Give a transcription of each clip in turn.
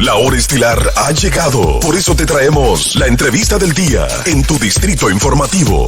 La hora estilar ha llegado. Por eso te traemos la entrevista del día en tu distrito informativo.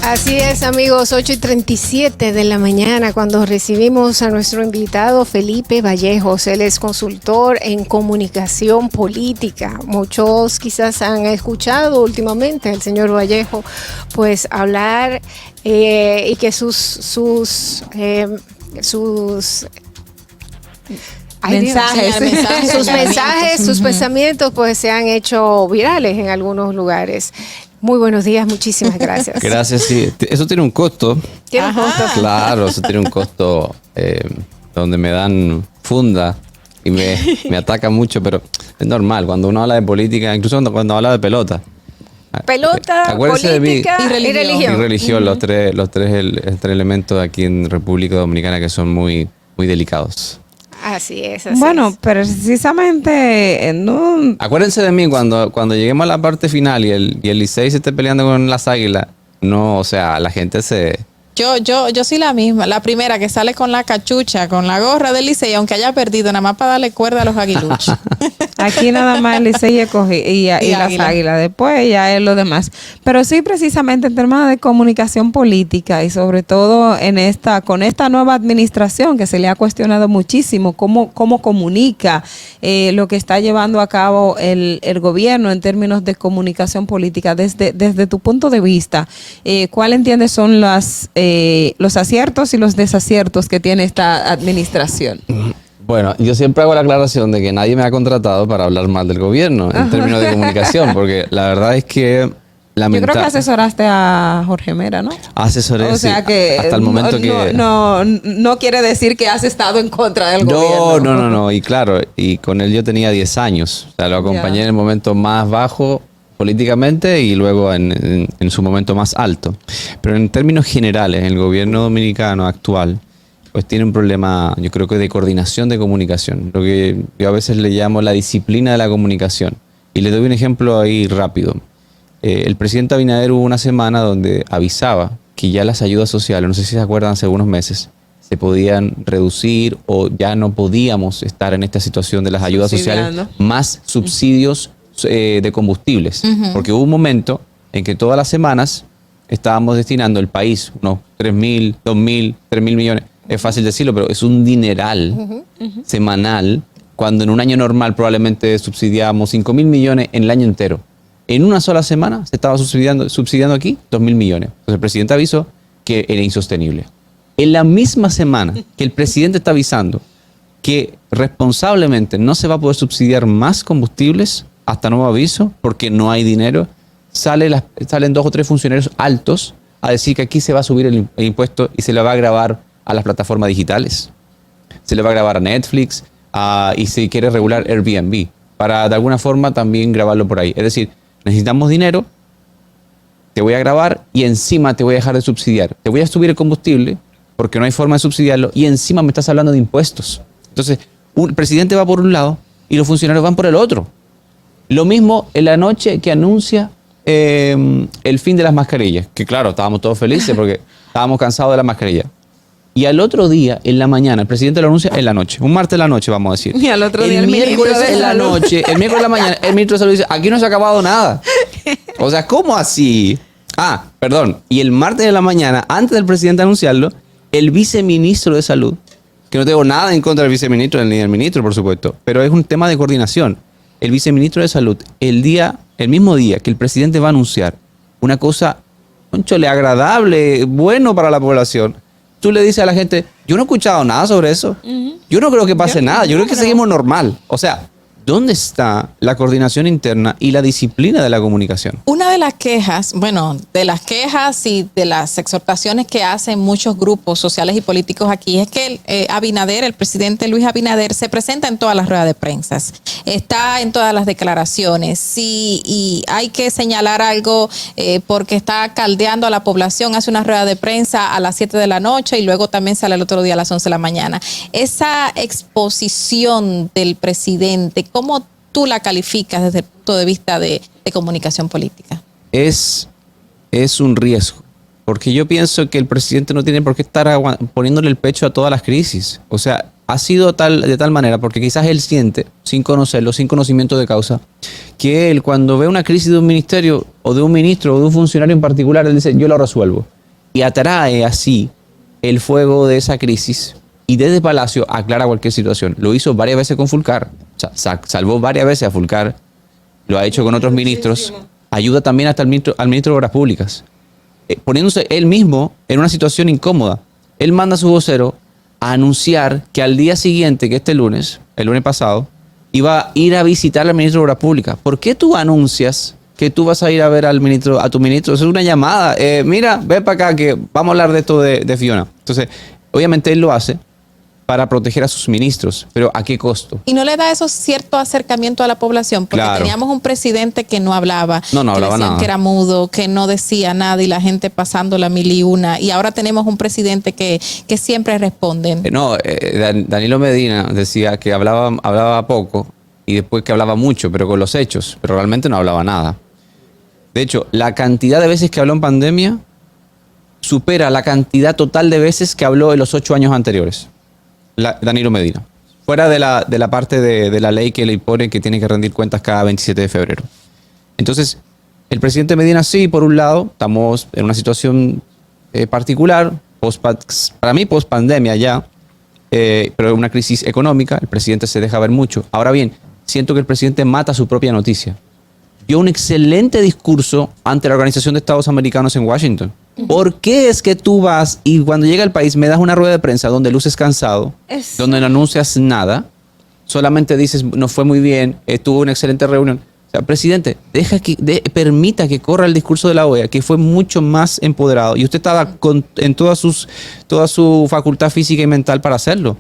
Así es, amigos, 8:37 de la mañana cuando recibimos a nuestro invitado Felipe Vallejos. Él es consultor en comunicación política. Muchos quizás han escuchado últimamente al señor Vallejo pues hablar y que sus mensajes, sus pensamientos pues se han hecho virales en algunos lugares. Muy buenos días, muchísimas gracias. Gracias, sí. Eso tiene un costo. ¿Tiene un costo? Claro, eso tiene un costo donde me dan funda y me ataca mucho, pero es normal. Cuando uno habla de política, incluso cuando habla de pelota. Pelota, política y religión. Y religión, los tres elementos aquí en República Dominicana que son muy, muy delicados. Así es. Bueno, precisamente no. Acuérdense de mí cuando lleguemos a la parte final y el Licey se esté peleando con las Águilas. No, o sea, la gente se... Yo soy la misma, la primera que sale con la cachucha, con la gorra del Licey, aunque haya perdido, nada más para darle cuerda a los aguiluchos. Aquí nada más el Licey y las Águilas, después ya es lo demás. Pero sí, precisamente en términos de comunicación política y sobre todo con esta nueva administración que se le ha cuestionado muchísimo cómo comunica lo que está llevando a cabo el gobierno en términos de comunicación política. Desde tu punto de vista, ¿cuál entiendes son los aciertos y los desaciertos que tiene esta administración? Bueno, yo siempre hago la aclaración de que nadie me ha contratado para hablar mal del gobierno en términos de comunicación, porque la verdad es que yo creo que asesoraste a Jorge Mera, ¿no? Asesoré, o sea que hasta el momento no quiere decir que has estado en contra del gobierno. No, y claro, y con él yo tenía 10 años, o sea, lo acompañé en el momento más bajo políticamente y luego en su momento más alto. Pero en términos generales, el gobierno dominicano actual pues tiene un problema, yo creo que de coordinación de comunicación, lo que yo a veces le llamo la disciplina de la comunicación. Y le doy un ejemplo ahí rápido. El presidente Abinader hubo una semana donde avisaba que ya las ayudas sociales, no sé si se acuerdan, hace unos meses, se podían reducir o ya no podíamos estar en esta situación de las ayudas sociales, más subsidios de combustibles. Porque hubo un momento en que todas las semanas estábamos destinando el país unos 3.000, 2.000, 3.000 millones. Es fácil decirlo, pero es un dineral semanal, cuando en un año normal probablemente subsidiábamos 5.000 millones en el año entero. En una sola semana se estaba subsidiando aquí 2.000 millones. Entonces el presidente avisó que era insostenible. En la misma semana que el presidente está avisando que responsablemente no se va a poder subsidiar más combustibles hasta nuevo aviso porque no hay dinero, salen 2 o 3 funcionarios altos a decir que aquí se va a subir el impuesto y se le va a grabar a las plataformas digitales. Se le va a grabar a Netflix y si quiere regular Airbnb para de alguna forma también grabarlo por ahí. Es decir, necesitamos dinero, te voy a grabar y encima te voy a dejar de subsidiar. Te voy a subir el combustible porque no hay forma de subsidiarlo y encima me estás hablando de impuestos. Entonces, el presidente va por un lado y los funcionarios van por el otro. Lo mismo en la noche que anuncia el fin de las mascarillas, que claro, estábamos todos felices porque estábamos cansados de la mascarilla. Y al otro día, en la mañana, el presidente lo anuncia en la noche. Un martes en la noche, vamos a decir. Y al otro día el miércoles en la noche, el miércoles en la mañana, el ministro de Salud dice, aquí no se ha acabado nada. O sea, ¿cómo así? Perdón. Y el martes en la mañana, antes del presidente anunciarlo, el viceministro de Salud, que no tengo nada en contra del viceministro ni del ministro, por supuesto, pero es un tema de coordinación. El viceministro de Salud, el mismo día que el presidente va a anunciar una cosa, un chole agradable, bueno para la población, tú le dices a la gente, yo no he escuchado nada sobre eso. Yo no creo que pase nada. Yo creo que seguimos normal. O sea, ¿dónde está la coordinación interna y la disciplina de la comunicación? Una de las quejas, y de las exhortaciones que hacen muchos grupos sociales y políticos aquí es que el presidente Luis Abinader se presenta en todas las ruedas de prensa, está en todas las declaraciones, y hay que señalar algo porque está caldeando a la población, hace una rueda de prensa a las 7 de la noche y luego también sale el otro día a las 11 de la mañana. Esa exposición del presidente, ¿cómo tú la calificas desde el punto de vista de comunicación política? Es un riesgo, porque yo pienso que el presidente no tiene por qué estar poniéndole el pecho a todas las crisis. O sea, ha sido de tal manera, porque quizás él siente, sin conocerlo, sin conocimiento de causa, que él cuando ve una crisis de un ministerio o de un ministro o de un funcionario en particular, él dice, yo lo resuelvo. Y atrae así el fuego de esa crisis y desde Palacio aclara cualquier situación. Lo hizo varias veces con Fulcar, o sea, salvó varias veces a Fulcar, lo ha hecho con otros ministros, ayuda también hasta al ministro de Obras Públicas, poniéndose él mismo en una situación incómoda. Él manda a su vocero a anunciar que al día siguiente, que el lunes pasado, iba a ir a visitar al ministro de Obras Públicas. ¿Por qué tú anuncias que tú vas a ir a ver a tu ministro? Eso es una llamada. Mira, ven para acá que vamos a hablar de esto de Fiona. Entonces, obviamente él lo hace para proteger a sus ministros, pero ¿a qué costo? Y no le da eso cierto acercamiento a la población, porque Claro. teníamos un presidente que no hablaba, No que hablaba decían nada. que era mudo, que no decía nada y la gente pasando la mil y una, y ahora tenemos un presidente que siempre responden. Danilo Medina decía que hablaba poco y después que hablaba mucho, pero con los hechos, pero realmente no hablaba nada. De hecho, la cantidad de veces que habló en pandemia supera la cantidad total de veces que habló en los 8 años anteriores. Danilo Medina. Fuera de la parte de la ley que le impone que tiene que rendir cuentas cada 27 de febrero. Entonces, el presidente Medina sí, por un lado, estamos en una situación particular, para mí post pandemia ya, pero una crisis económica, el presidente se deja ver mucho. Ahora bien, siento que el presidente mata su propia noticia. Dio un excelente discurso ante la Organización de Estados Americanos en Washington. ¿Por qué es que tú vas y cuando llega al país me das una rueda de prensa donde luces cansado, donde no anuncias nada, solamente dices, nos fue muy bien, tuvo una excelente reunión? O sea, presidente, permita que corra el discurso de la OEA, que fue mucho más empoderado y usted estaba en toda su facultad física y mental para hacerlo.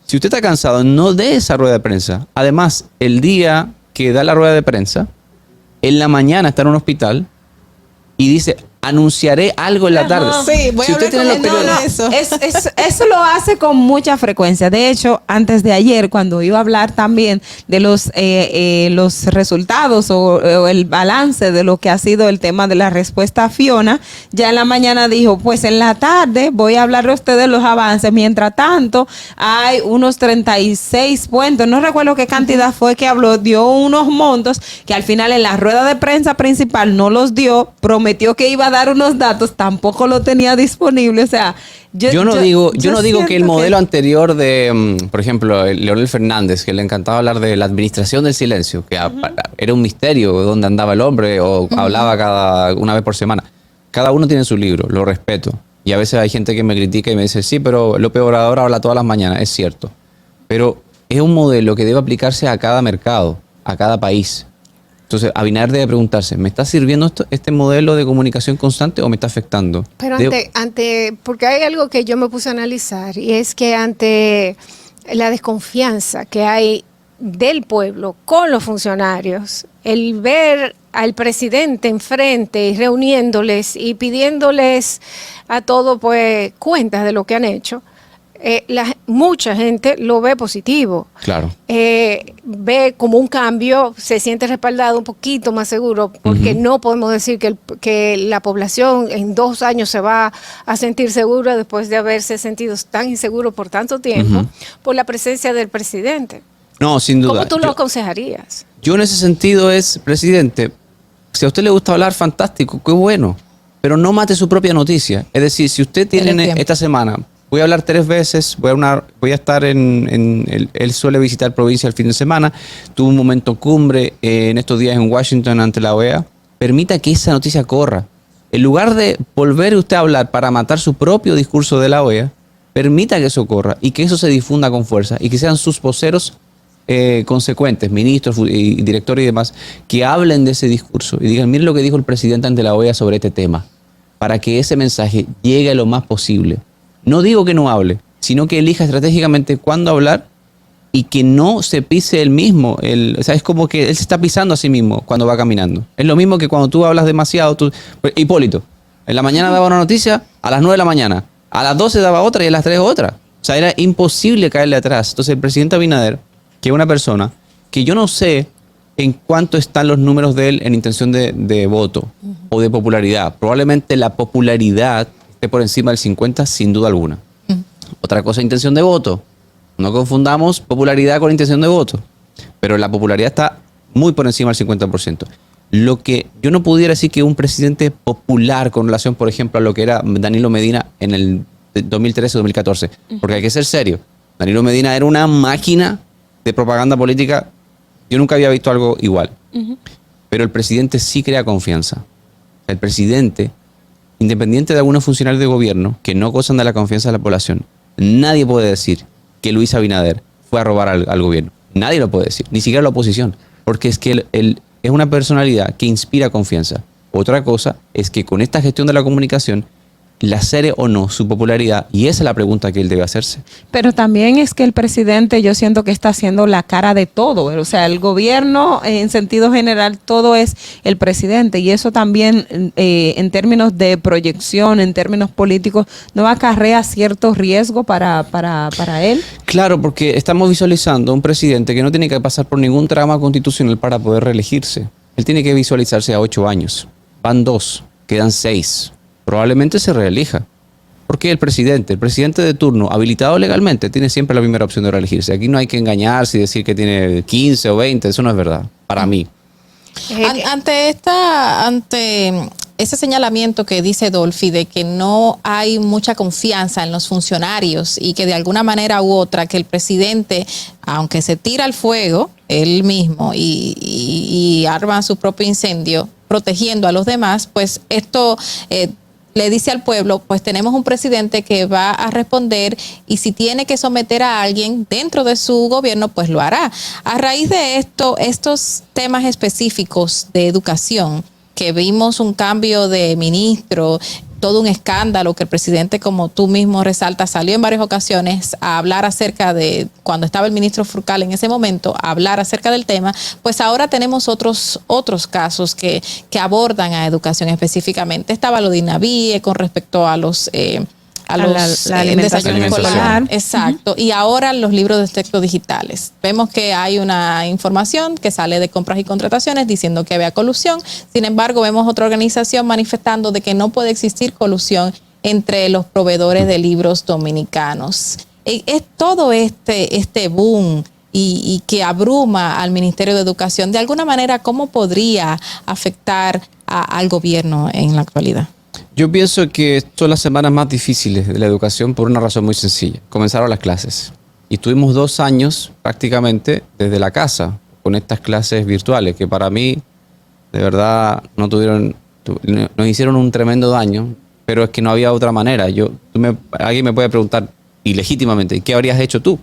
Si usted está cansado, no dé esa rueda de prensa. Además, el día que da la rueda de prensa, en la mañana está en un hospital y dice, anunciaré algo en la tarde. Sí, voy a hablar con él de eso. Eso lo hace con mucha frecuencia. De hecho, antes de ayer, cuando iba a hablar también de los resultados o el balance de lo que ha sido el tema de la respuesta a Fiona, ya en la mañana dijo, pues en la tarde voy a hablarle a ustedes de los avances. Mientras tanto, hay unos 36 puentes. No recuerdo qué cantidad fue que habló. Dio unos montos que al final en la rueda de prensa principal no los dio. Prometió que iba a dar unos datos, tampoco lo tenía disponible. O sea, yo no digo que el modelo anterior de, por ejemplo, Leonel Fernández, que le encantaba hablar de la administración del silencio, que era un misterio dónde andaba el hombre o hablaba una vez por semana. Cada uno tiene su libro, lo respeto. Y a veces hay gente que me critica y me dice, sí, pero López Obrador habla todas las mañanas. Es cierto. Pero es un modelo que debe aplicarse a cada mercado, a cada país. Entonces, Abinader debe preguntarse, ¿me está sirviendo este modelo de comunicación constante o me está afectando? Pero porque hay algo que yo me puse a analizar y es que ante la desconfianza que hay del pueblo con los funcionarios, el ver al presidente enfrente y reuniéndoles y pidiéndoles a todos pues cuentas de lo que han hecho, mucha gente lo ve positivo. Claro. Ve como un cambio, se siente respaldado un poquito más seguro, porque no podemos decir que la población en 2 años se va a sentir segura después de haberse sentido tan inseguro por tanto tiempo por la presencia del presidente. No, sin duda. ¿Cómo tú lo aconsejarías? Yo en ese sentido presidente, si a usted le gusta hablar, fantástico, qué bueno, pero no mate su propia noticia. Es decir, si usted tiene esta semana, voy a hablar 3 veces, voy a estar él suele visitar provincia el fin de semana, tuvo un momento cumbre en estos días en Washington ante la OEA, permita que esa noticia corra. En lugar de volver usted a hablar para matar su propio discurso de la OEA, permita que eso corra y que eso se difunda con fuerza y que sean sus voceros consecuentes, ministros y directores y demás, que hablen de ese discurso y digan, miren lo que dijo el presidente ante la OEA sobre este tema, para que ese mensaje llegue lo más posible. No digo que no hable, sino que elija estratégicamente cuándo hablar y que no se pise él mismo. O sea, es como que él se está pisando a sí mismo cuando va caminando. Es lo mismo que cuando tú hablas demasiado. Hipólito, en la mañana daba una noticia, a las 9 de la mañana, a las 12 daba otra y a las 3 otra. O sea, era imposible caerle atrás. Entonces el presidente Abinader, que es una persona que yo no sé en cuánto están los números de él en intención de voto o de popularidad. Probablemente la popularidad esté por encima del 50 sin duda alguna. Otra cosa, intención de voto. No confundamos popularidad con intención de voto. Pero la popularidad está muy por encima del 50%. Lo que yo no pudiera decir que un presidente popular con relación, por ejemplo, a lo que era Danilo Medina en el 2013-2014. Porque hay que ser serio. Danilo Medina era una máquina de propaganda política. Yo nunca había visto algo igual. Pero el presidente sí crea confianza. El presidente, independiente de algunos funcionarios de gobierno que no gozan de la confianza de la población, nadie puede decir que Luis Abinader fue a robar al gobierno. Nadie lo puede decir, ni siquiera la oposición. Porque es que él es una personalidad que inspira confianza. Otra cosa es que con esta gestión de la comunicación lacere o no su popularidad, y esa es la pregunta que él debe hacerse. Pero también es que el presidente, yo siento que está haciendo la cara de todo, o sea, el gobierno en sentido general, todo es el presidente, y eso también en términos de proyección, en términos políticos, ¿no acarrea cierto riesgo para él? Claro, porque estamos visualizando un presidente que no tiene que pasar por ningún trama constitucional para poder reelegirse. Él tiene que visualizarse a 8 años. Van 2, quedan 6. Probablemente se reelija. Porque el presidente de turno, habilitado legalmente, tiene siempre la primera opción de reelegirse. Aquí no hay que engañarse y decir que tiene 15 o 20, eso no es verdad, para mí. Ante ese señalamiento que dice Dolphy de que no hay mucha confianza en los funcionarios y que de alguna manera u otra que el presidente, aunque se tira al fuego él mismo y arma su propio incendio protegiendo a los demás, pues esto le dice al pueblo, pues tenemos un presidente que va a responder, y si tiene que someter a alguien dentro de su gobierno, pues lo hará. A raíz de esto, estos temas específicos de educación, que vimos un cambio de ministro, todo un escándalo que el presidente, como tú mismo resaltas, salió en varias ocasiones a hablar acerca de, cuando estaba el ministro Furcal en ese momento, a hablar acerca del tema, pues ahora tenemos otros casos que abordan a educación específicamente. Estaba lo de INAVIE con respecto a los la alimentación escolar. Exacto. Y ahora los libros de texto digitales. Vemos que hay una información que sale de compras y contrataciones diciendo que había colusión. Sin embargo, vemos otra organización manifestando de que no puede existir colusión entre los proveedores de libros dominicanos. Es todo este boom y que abruma al Ministerio de Educación. De alguna manera, ¿cómo podría afectar al gobierno en la actualidad? Yo pienso que son las semanas más difíciles de la educación por una razón muy sencilla. Comenzaron las clases y estuvimos 2 años prácticamente desde la casa con estas clases virtuales que para mí de verdad nos hicieron un tremendo daño, pero es que no había otra manera. Alguien me puede preguntar y legítimamente, ¿qué habrías hecho tú?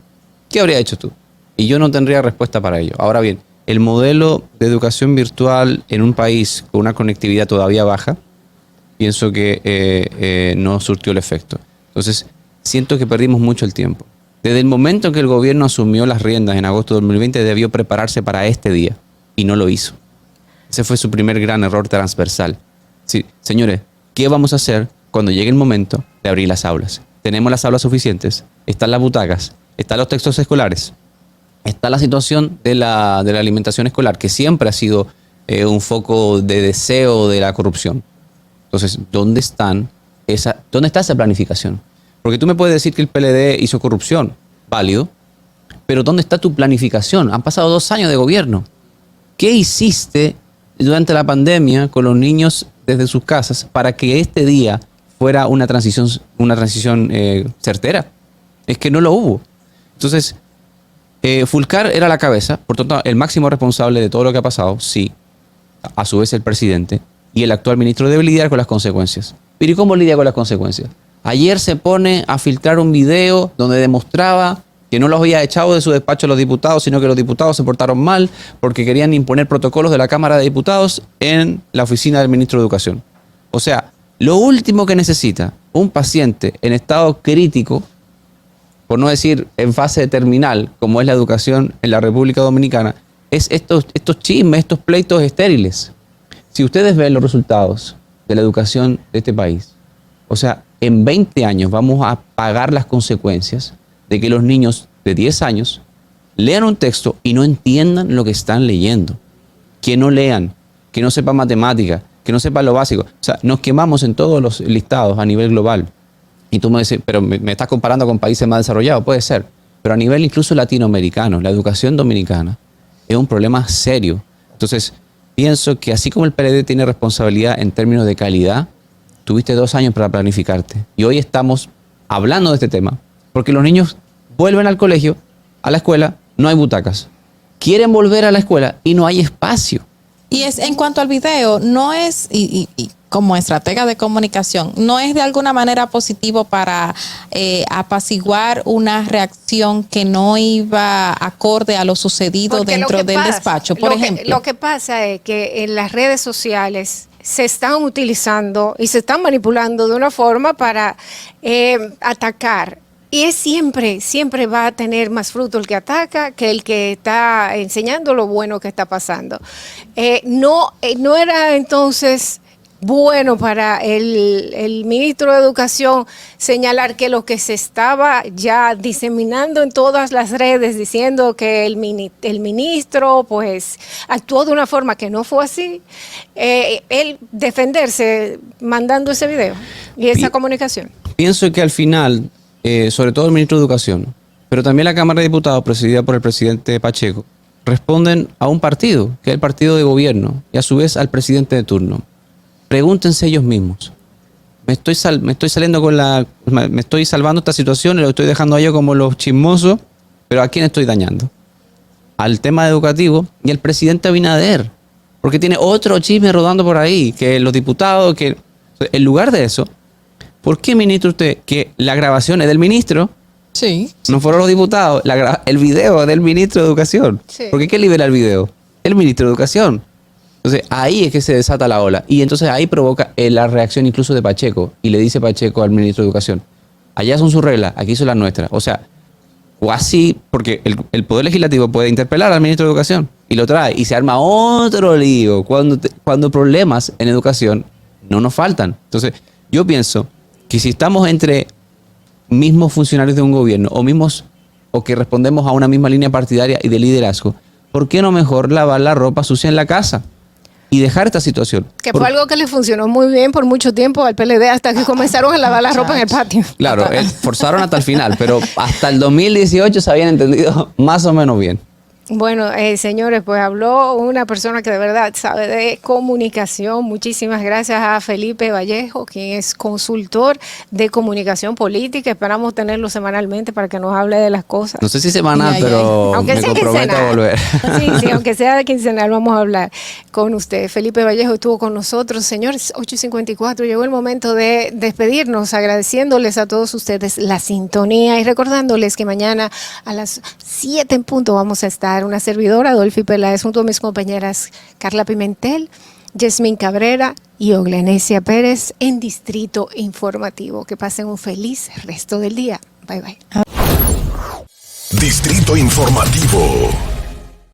¿Qué habrías hecho tú? Y yo no tendría respuesta para ello. Ahora bien, el modelo de educación virtual en un país con una conectividad todavía baja, pienso que no surtió el efecto. Entonces, siento que perdimos mucho el tiempo. Desde el momento en que el gobierno asumió las riendas en agosto de 2020, debió prepararse para este día y no lo hizo. Ese fue su primer gran error transversal. Sí, señores, ¿qué vamos a hacer cuando llegue el momento de abrir las aulas? ¿Tenemos las aulas suficientes? ¿Están las butacas? ¿Están los textos escolares? Está la situación de la alimentación escolar, que siempre ha sido un foco de deseo de la corrupción. Entonces, ¿dónde está esa planificación? Porque tú me puedes decir que el PLD hizo corrupción, válido, pero ¿dónde está tu planificación? Han pasado 2 años de gobierno. ¿Qué hiciste durante la pandemia con los niños desde sus casas para que este día fuera una transición certera? Es que no lo hubo. Entonces, Fulcar era la cabeza, por tanto, el máximo responsable de todo lo que ha pasado, sí, a su vez el presidente, y el actual ministro debe lidiar con las consecuencias. Pero ¿y cómo lidia con las consecuencias? Ayer se pone a filtrar un video donde demostraba que no los había echado de su despacho a los diputados, sino que los diputados se portaron mal porque querían imponer protocolos de la Cámara de Diputados en la oficina del ministro de Educación. O sea, lo último que necesita un paciente en estado crítico, por no decir en fase terminal, como es la educación en la República Dominicana, es estos chismes, estos pleitos estériles. Si ustedes ven los resultados de la educación de este país, o sea, en 20 años vamos a pagar las consecuencias de que los niños de 10 años lean un texto y no entiendan lo que están leyendo. Que no lean, que no sepan matemática, que no sepan lo básico. O sea, nos quemamos en todos los listados a nivel global. Y tú me dices, pero me estás comparando con países más desarrollados. Puede ser. pero a nivel incluso latinoamericano, la educación dominicana es un problema serio. Entonces, pienso que así como el PLD tiene responsabilidad en términos de calidad, tuviste 2 años para planificarte. Y hoy estamos hablando de este tema, porque los niños vuelven al colegio, a la escuela, no hay butacas. Quieren volver a la escuela y no hay espacio. Y es en cuanto al video, no es, y como estratega de comunicación, no es de alguna manera positivo para apaciguar una reacción que no iba acorde a lo sucedido Porque dentro del despacho, por ejemplo. Lo que pasa es que en las redes sociales se están utilizando y se están manipulando de una forma para atacar. Y es siempre va a tener más fruto el que ataca que el que está enseñando lo bueno que está pasando. No era entonces bueno para el ministro de Educación señalar que lo que se estaba ya diseminando en todas las redes diciendo que el ministro pues actuó de una forma que no fue así, él defenderse mandando ese video y esa comunicación. Pienso que al final, sobre todo el ministro de Educación, pero también la Cámara de Diputados, presidida por el presidente Pacheco, responden a un partido, que es el partido de gobierno, y a su vez al presidente de turno. Pregúntense ellos mismos. Me estoy salvando esta situación y lo estoy dejando a ellos como los chismosos, pero ¿a quién estoy dañando? Al tema educativo y al presidente Abinader, porque tiene otro chisme rodando por ahí, que los diputados, que en lugar de eso, ¿por qué, ministro, usted, que la grabación es del ministro? Sí. No fueron los diputados, el video es del ministro de Educación. Sí. ¿Por qué que libera el video? El ministro de Educación. Entonces, ahí es que se desata la ola. Y entonces ahí provoca la reacción incluso de Pacheco. Y le dice Pacheco al ministro de Educación, allá son sus reglas, aquí son las nuestras. O sea, o así, porque el Poder Legislativo puede interpelar al ministro de Educación y lo trae. Y se arma otro lío cuando problemas en educación no nos faltan. Entonces, yo pienso que si estamos entre mismos funcionarios de un gobierno o que respondemos a una misma línea partidaria y de liderazgo, ¿por qué no mejor lavar la ropa sucia en la casa y dejar esta situación? Que fue algo que le funcionó muy bien por mucho tiempo al PLD hasta que comenzaron a lavar la ropa en el patio. Claro, forzaron hasta el final, pero hasta el 2018 se habían entendido más o menos bien. Bueno, señores, pues habló una persona que de verdad sabe de comunicación. Muchísimas gracias a Felipe Vallejo, quien es consultor de comunicación política. Esperamos tenerlo semanalmente para que nos hable de las cosas. No sé si semanal, pero aunque me sea comprometo quincenal. a volver. Sí, aunque sea de quincenal, vamos a hablar con usted. Felipe Vallejo estuvo con nosotros. Señores, 8:54, llegó el momento de despedirnos, agradeciéndoles a todos ustedes la sintonía y recordándoles que mañana a las 7 en punto vamos a estar una servidora, Adolfi Peláez, junto a mis compañeras Carla Pimentel, Yasmín Cabrera y Oglenesia Pérez en Distrito Informativo. Que pasen un feliz resto del día. Bye, bye. Distrito Informativo.